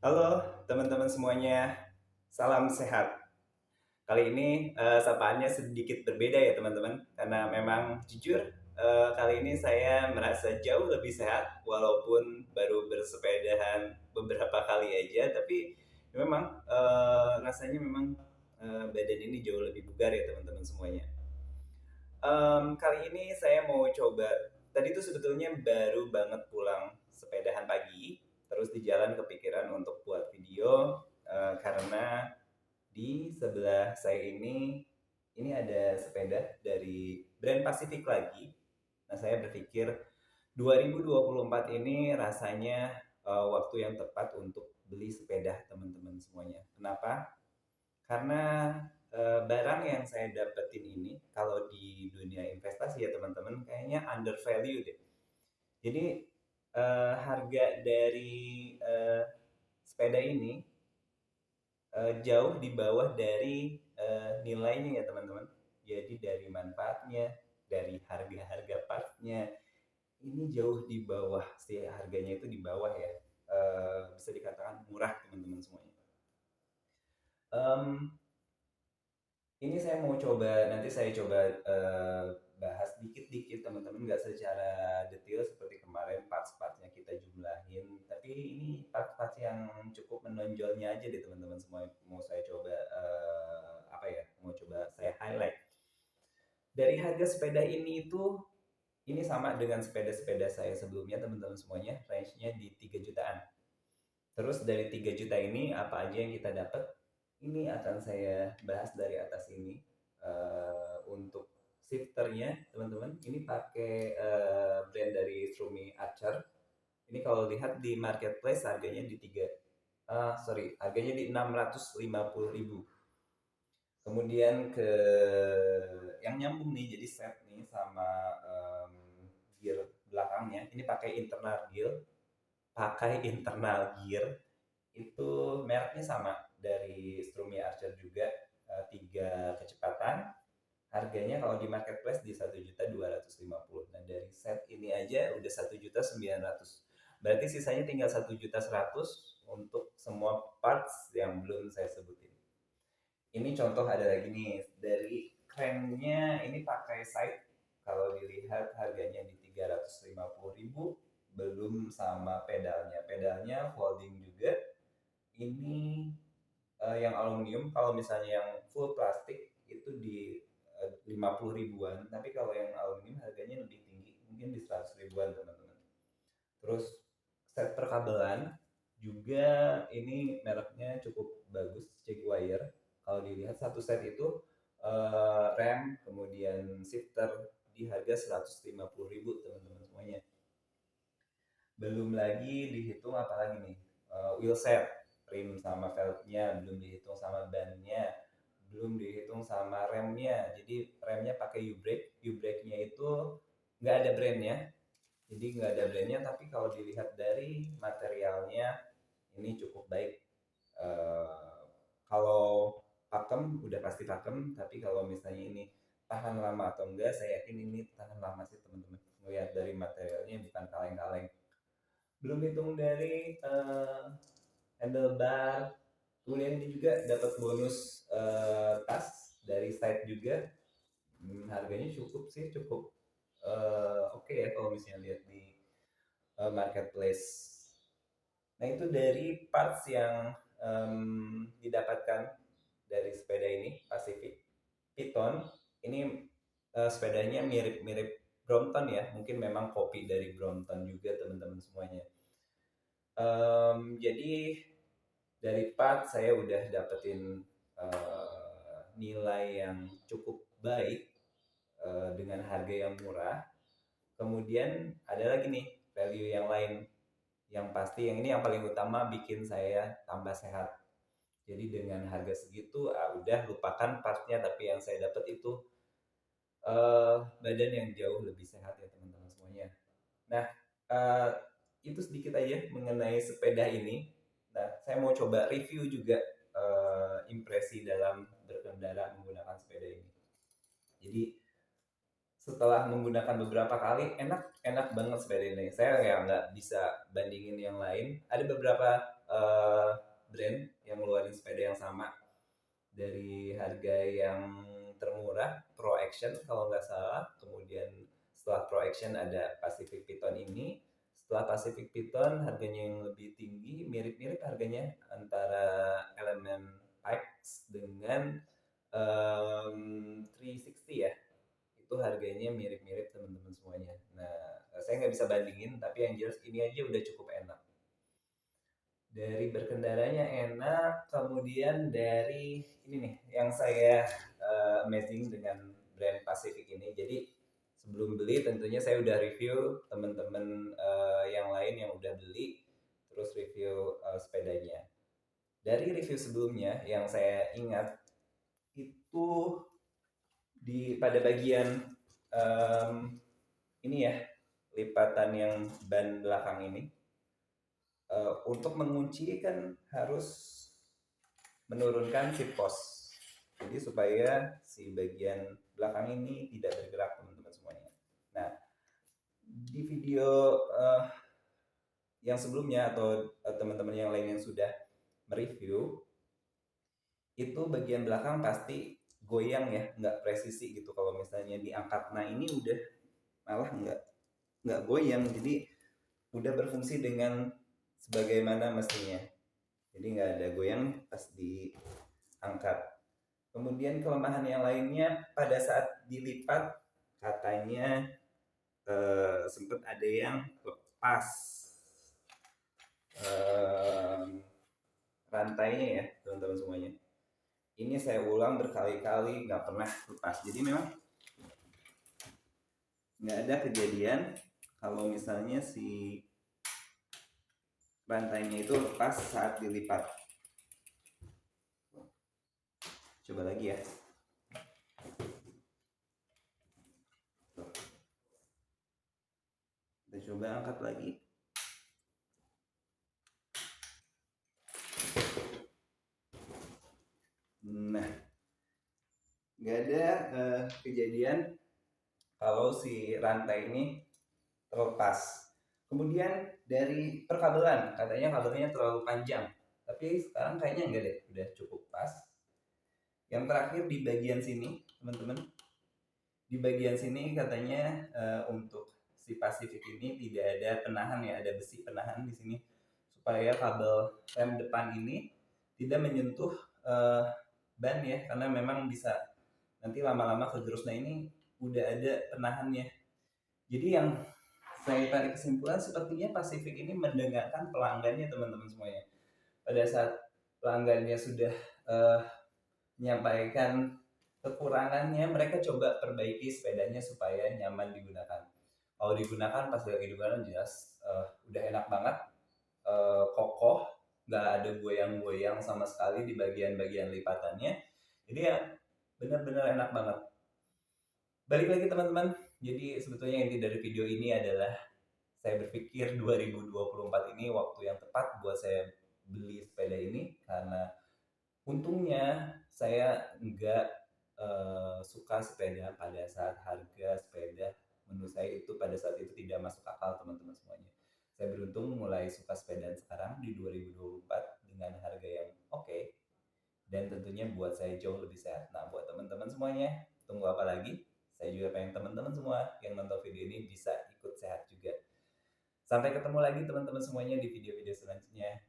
Halo teman-teman semuanya, salam sehat. Kali ini sapaannya sedikit berbeda ya teman-teman, karena memang jujur kali ini saya merasa jauh lebih sehat walaupun baru bersepedahan beberapa kali aja, tapi memang rasanya memang badan ini jauh lebih bugar ya teman-teman semuanya. Kali ini saya mau coba, tadi tuh sebetulnya baru banget pulang sepedahan pagi, terus di jalan kepikiran untuk buat video karena di sebelah saya ini ada sepeda dari brand Pacific lagi. Nah, saya berpikir 2024 ini rasanya waktu yang tepat untuk beli sepeda teman-teman semuanya. Kenapa? Karena barang yang saya dapetin ini kalau di dunia investasi ya teman-teman kayaknya under value deh. Jadi harga dari sepeda ini jauh di bawah dari nilainya ya teman-teman. Jadi dari manfaatnya, dari harga-harga partnya ini jauh di bawah sih, harganya itu di bawah ya. Bisa dikatakan murah teman-teman semuanya. Em, ini saya mau coba, nanti saya coba bahas dikit-dikit teman-teman, nggak secara detail seperti kemarin parts-partsnya kita jumlahin, tapi ini parts-parts yang cukup menonjolnya aja deh teman-teman semua, mau saya coba apa ya, mau coba saya highlight. Dari harga sepeda ini sama dengan sepeda-sepeda saya sebelumnya teman-teman semuanya, range-nya di 3 jutaan. Terus dari 3 juta ini apa aja yang kita dapat? Ini akan saya bahas dari atas ini. Untuk shifternya, teman-teman, ini pakai brand dari Trumi Archer. Ini kalau lihat di marketplace harganya di harganya di 650.000. Kemudian ke yang nyambung nih, jadi set nih sama gear belakangnya. Ini pakai internal gear itu mereknya sama dari Strumi Archer juga, 3 kecepatan. Harganya kalau di marketplace di 1.250.000. Nah, dari set ini aja udah 1.900.000. Berarti sisanya tinggal 1.100.000 untuk semua parts yang belum saya sebutin. Ini contoh ada lagi nih, dari cranknya ini pakai side. Kalau dilihat harganya di 350.000, belum sama pedalnya. Pedalnya folding juga. Ini yang aluminium, kalau misalnya yang full plastik itu di 50 ribuan, tapi kalau yang aluminium harganya lebih tinggi, mungkin di 100 ribuan teman-teman. Terus set perkabelan juga ini mereknya cukup bagus, Jaguar. Kalau dilihat satu set itu rem, kemudian shifter di harga 150.000 teman-teman semuanya. Belum lagi dihitung apalagi nih, wheel set, rim sama velgnya, belum dihitung sama bannya, belum dihitung sama remnya. Jadi remnya pakai U-brake, U-brake-nya itu nggak ada brandnya. Jadi nggak ada brandnya, tapi kalau dilihat dari materialnya ini cukup baik. Eh, Kalau pakem udah pasti pakem, tapi kalau misalnya ini tahan lama atau enggak, saya yakin ini tahan lama sih teman-teman. Melihat dari materialnya bukan kaleng-kaleng. Belum hitung dari handlebar. Kemudian ini juga dapat bonus tas dari side juga. Harganya cukup sih, cukup oke ya kalau misalnya lihat di marketplace. Nah, itu dari parts yang didapatkan dari sepeda ini, Pacific Piton. Ini sepedanya mirip-mirip Brompton ya, mungkin memang kopi dari Brompton juga teman-teman semuanya. Jadi dari part saya udah dapetin nilai yang cukup baik dengan harga yang murah. Kemudian ada lagi nih value yang lain, yang pasti yang ini yang paling utama bikin saya tambah sehat. Jadi dengan harga segitu udah lupakan partnya, tapi yang saya dapat itu badan yang jauh lebih sehat ya teman-teman semuanya. Nah, uh, itu sedikit aja mengenai sepeda ini. Nah, saya mau coba review juga impresi dalam berkendara menggunakan sepeda ini. Jadi setelah menggunakan beberapa kali, enak banget sepeda ini. Saya ya nggak bisa bandingin yang lain. Ada beberapa brand yang ngeluarin sepeda yang sama dari harga yang termurah, Pro Action kalau nggak salah. Kemudian setelah Pro Action ada Pacific Python ini. Setelah Pacific Python harganya yang lebih tinggi, mirip-mirip harganya antara Element X dengan 360 ya. Itu harganya mirip-mirip teman-teman semuanya. Nah, saya nggak bisa bandingin, tapi yang jelas ini aja udah cukup enak. Dari berkendaranya enak, kemudian dari ini nih yang saya amazing dengan brand Pacific ini. Jadi sebelum beli tentunya saya udah review teman-teman yang lain yang udah beli, terus review sepedanya. Dari review sebelumnya yang saya ingat itu pada bagian ini ya, lipatan yang ban belakang ini, untuk mengunci kan harus menurunkan seat post. Jadi supaya si bagian belakang ini tidak bergerak teman-teman semuanya. Nah, di video yang sebelumnya atau teman-teman yang lain yang sudah mereview, itu bagian belakang pasti goyang ya, nggak presisi gitu kalau misalnya diangkat. Nah ini udah malah nggak goyang, jadi udah berfungsi dengan sebagaimana mestinya. Jadi nggak ada goyang pas diangkat. Kemudian kelemahan yang lainnya pada saat dilipat katanya sempat ada yang lepas rantainya ya teman-teman semuanya. Ini saya ulang berkali-kali nggak pernah lepas. Jadi memang nggak ada kejadian kalau misalnya si rantainya itu lepas saat dilipat. Coba lagi ya. Kita coba angkat lagi. Nah, nggak ada kejadian kalau si rantai ini terlepas. Kemudian dari perkabelan, katanya kabelnya terlalu panjang. Tapi sekarang kayaknya enggak deh, udah cukup pas. Yang terakhir di bagian sini, teman-teman. Di bagian sini katanya untuk si Pacific ini tidak ada penahan ya, ada besi penahan di sini supaya kabel rem depan ini tidak menyentuh ban ya, karena memang bisa nanti lama-lama kegerus. Nah ini udah ada penahannya. Jadi yang saya tarik kesimpulan sepertinya Pacific ini mendengarkan pelanggannya teman-teman semuanya. Pada saat pelanggannya sudah menyampaikan kekurangannya, mereka coba perbaiki sepedanya supaya nyaman digunakan. Kalau digunakan pas lagi digunakan jelas udah enak banget, kokoh, nggak ada goyang-goyang sama sekali di bagian-bagian lipatannya. Jadi ya benar-benar enak banget. Balik lagi teman-teman, jadi sebetulnya inti dari video ini adalah saya berpikir 2024 ini waktu yang tepat buat saya beli sepeda ini, karena untungnya saya nggak suka sepeda pada saat harga sepeda menurut saya itu pada saat itu tidak masuk akal teman-teman semuanya. Saya beruntung mulai suka sepeda sekarang di 2024 dengan harga yang oke, dan tentunya buat saya jauh lebih sehat. Nah buat teman-teman semuanya, tunggu apa lagi? Saya juga pengen teman-teman semua yang nonton video ini bisa ikut sehat juga. Sampai ketemu lagi teman-teman semuanya di video-video selanjutnya.